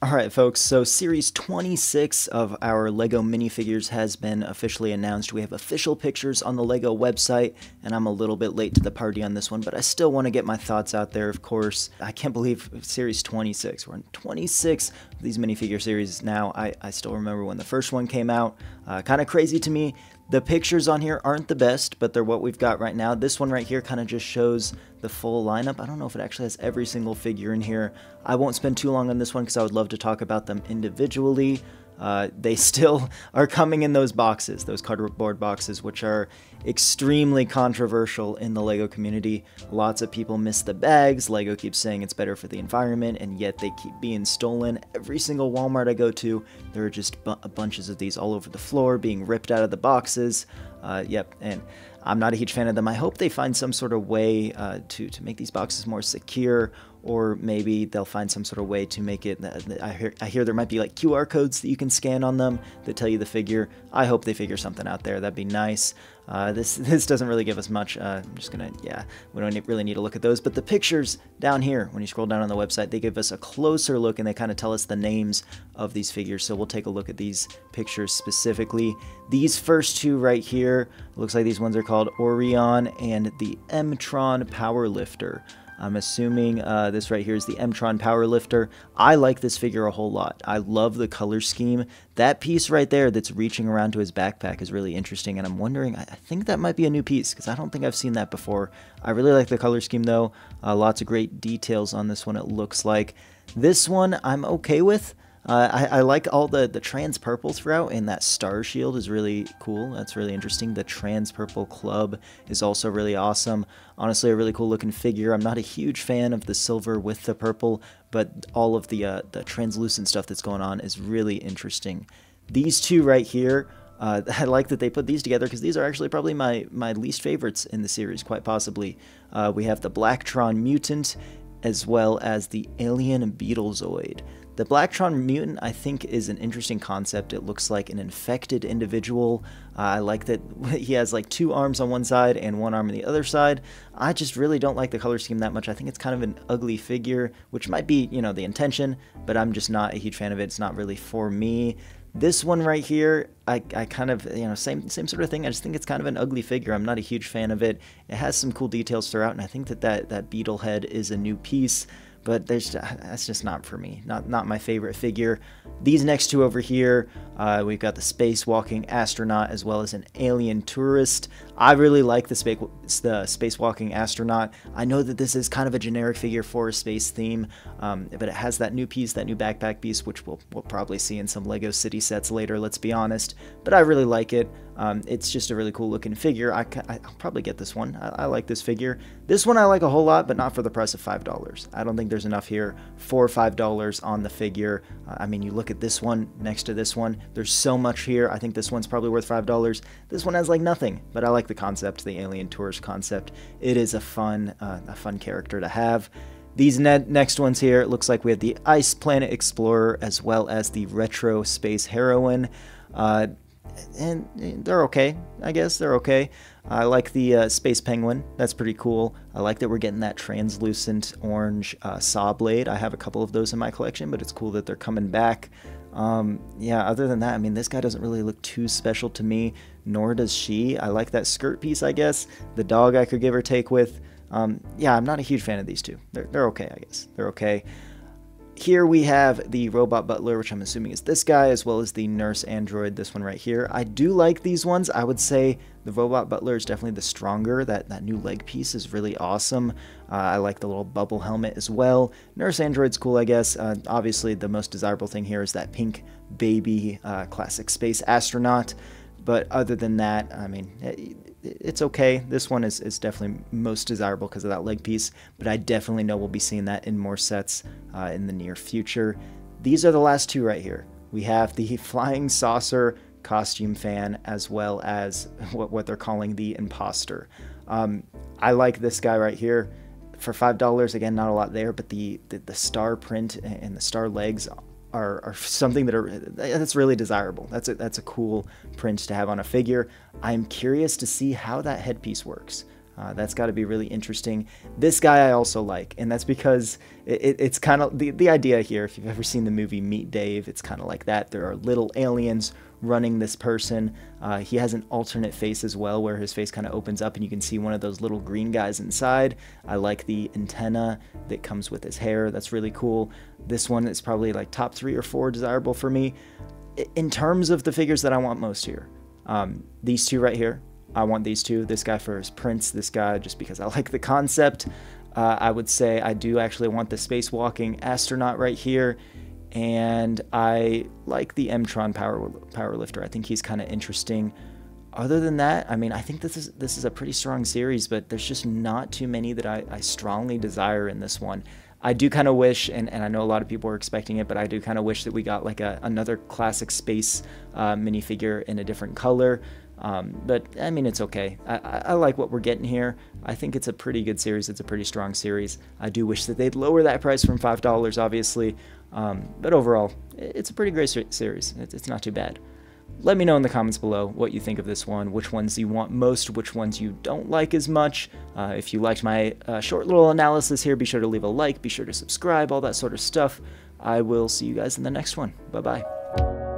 Alright folks, so series 26 of our LEGO minifigures has been officially announced. We have official pictures on the LEGO website, and I'm a little bit late to the party on this one, but I still want to get my thoughts out there, of course. I can't believe series 26. We're in 26 of these minifigure series now. I still remember when the first one came out. Kind of crazy to me. The pictures on here aren't the best, but they're what we've got right now. This one right here kind of just shows the full lineup. I don't know if it actually has every single figure in here. I won't spend too long on this one because I would love to talk about them individually. They still are coming in those boxes, those cardboard boxes, which are extremely controversial in the LEGO community. Lots of people miss the bags. LEGO keeps saying it's better for the environment, and yet they keep being stolen. Every single Walmart I go to, there are just bunches of these all over the floor being ripped out of the boxes. Yep, and I'm not a huge fan of them. I hope they find some sort of way to make these boxes more secure, or maybe they'll find some sort of way to make it, I hear there might be like QR codes that you can scan on them that tell you the figure. I hope they figure something out there. That'd be nice. This doesn't really give us much. I'm just gonna, yeah, we don't really need to look at those. But the pictures down here, when you scroll down on the website, they give us a closer look and they kind of tell us the names of these figures. So we'll take a look at these pictures specifically. These first two right here, looks like these ones are called Orion and the M-Tron Powerlifter. I'm assuming this right here is the M-Tron Powerlifter. I like this figure a whole lot. I love the color scheme. That piece right there that's reaching around to his backpack is really interesting, and I'm wondering, I think that might be a new piece, because I don't think I've seen that before. I really like the color scheme, though. Lots of great details on this one, it looks like. This one I'm okay with. I like all the trans purple throughout, and that star shield is really cool. That's really interesting. The trans purple club is also really awesome. Honestly, a really cool looking figure. I'm not a huge fan of the silver with the purple, but all of the translucent stuff that's going on is really interesting. These two right here, I like that they put these together because these are actually probably my least favorites in the series, quite possibly. We have the Blacktron Mutant as well as the Alien Beetlezoid. The Blacktron Mutant, I think, is an interesting concept. It looks like an infected individual. I like that he has like two arms on one side and one arm on the other side. I just really don't like the color scheme that much. I think it's kind of an ugly figure, which might be, you know, the intention, but I'm just not a huge fan of it. It's not really for me. This one right here, I kind of, you know, same sort of thing. I just think it's kind of an ugly figure. I'm not a huge fan of it. It has some cool details throughout, and I think that beetle head is a new piece. But that's just not for me. Not my favorite figure. These next two over here, we've got the spacewalking astronaut as well as an alien tourist. I really like the spacewalking astronaut. I know that this is kind of a generic figure for a space theme, but it has that new piece, that new backpack piece, which we'll probably see in some LEGO City sets later, let's be honest. But I really like it. It's just a really cool looking figure. I'll probably get this one. I like this figure. This one I like a whole lot, but not for the price of $5. I don't think there's enough here for $5 on the figure. I mean, you look at this one next to this one. There's so much here. I think this one's probably worth $5. This one has like nothing, but I like the concept, the alien tourist concept. It is a fun character to have. These next ones here, it looks like we have the Ice Planet Explorer as well as the Retro Space Heroine. And they're okay, I guess. They're okay. I like the Space Penguin. That's pretty cool. I like that we're getting that translucent orange saw blade. I have a couple of those in my collection, but it's cool that they're coming back. Yeah, other than that, I mean, this guy doesn't really look too special to me, nor does she. I like that skirt piece, I guess. The dog I could give or take with. Yeah, I'm not a huge fan of these two. They're okay, I guess. They're okay. Here we have the Robot Butler, which I'm assuming is this guy, as well as the Nurse Android, this one right here. I do like these ones. I would say the Robot Butler is definitely the stronger. That new leg piece is really awesome. I like the little bubble helmet as well. Nurse Android's cool, I guess. Obviously, the most desirable thing here is that pink baby classic space astronaut. But other than that, I mean, it's okay. This one is definitely most desirable because of that leg piece, but I definitely know we'll be seeing that in more sets in the near future. These are the last two right here. We have the Flying Saucer costume fan as well as what they're calling the Imposter. I like this guy right here. For $5, again, not a lot there, but the star print and the star legs are something that's really desirable. That's a cool print to have on a figure. I'm curious to see how that headpiece works. That's got to be really interesting. This guy I also like, and that's because it's kind of the idea here. If you've ever seen the movie Meet Dave, it's kind of like that. There are little aliens running this person. He has an alternate face as well, where his face kind of opens up and you can see one of those little green guys inside. I like the antenna that comes with his hair. That's really cool. This one is probably like top 3 or 4 desirable for me. In terms of the figures that I want most here, these two right here, I want these two. This guy for his prints, this guy just because I like the concept. I would say I do actually want the spacewalking astronaut right here, and I like the M-Tron powerlifter. I think he's kind of interesting. Other than that, I mean, I think this is a pretty strong series, but there's just not too many that I strongly desire in this one. I do kind of wish, and I know a lot of people are expecting it, but I do kind of wish that we got like another classic space minifigure in a different color. But I mean, it's okay. I like what we're getting here. I think it's a pretty good series. It's a pretty strong series. I do wish that they'd lower that price from $5, obviously. But overall, it's a pretty great series. It's not too bad. Let me know in the comments below what you think of this one, which ones you want most, which ones you don't like as much. If you liked my short little analysis here, be sure to leave a like, be sure to subscribe, all that sort of stuff. I will see you guys in the next one. Bye-bye.